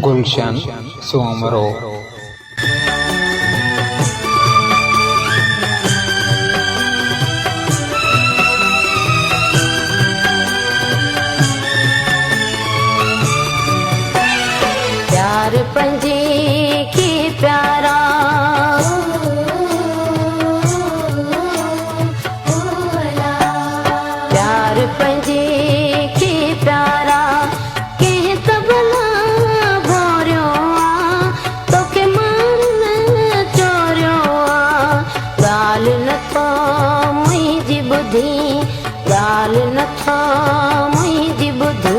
गुलशन सोमरो प्यार पंजे की प्यारा प्यार पंजे की प्यारा कह तबला भोरियो तो के मारन चोरियो गाल न तो मुझी बुद्धि गाल न तो मुझी बुद्धि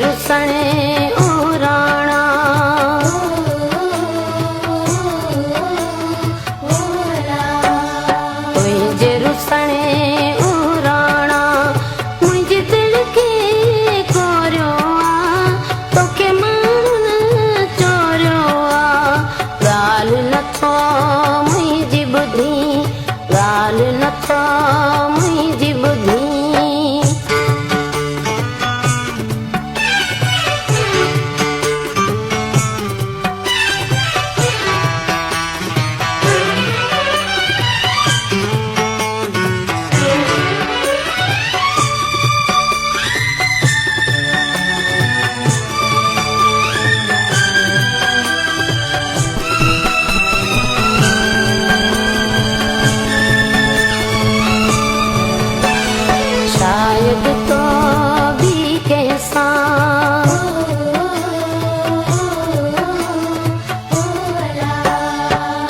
रुसणे उराणा तुझे रुसणे उराणा मुझे दिल के कोरियो तो के मारन चोरियो गाल न थो मुझी बुद्धि गाल न थो मुझी बुद्धि शायद तो भी कैसा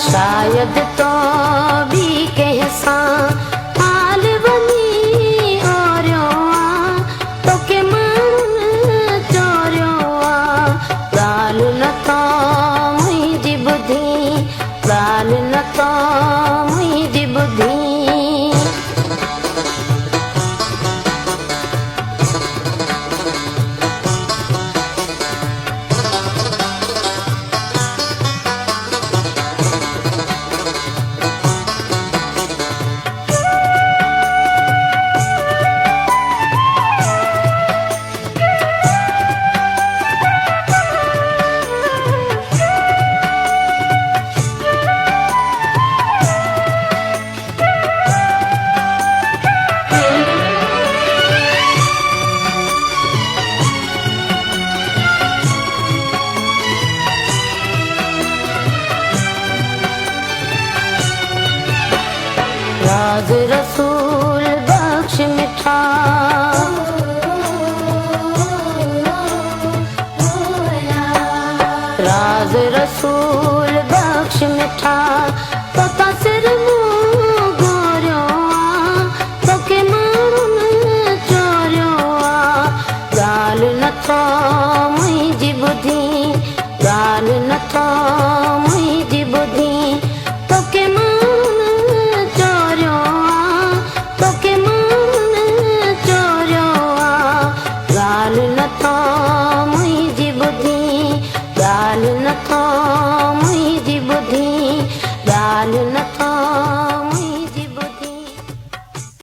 शायद तो भी कैसा हाल बनी और तो के मारन चोरियो गाल न तो मुझी बुद्धि गाल न तो मुझी बुद्धि राज रसूल बख्श मिठा राज रसूल बख्श मिठा तो तसर मुँह गोरियो तो के मारन चोरियो गाल न थो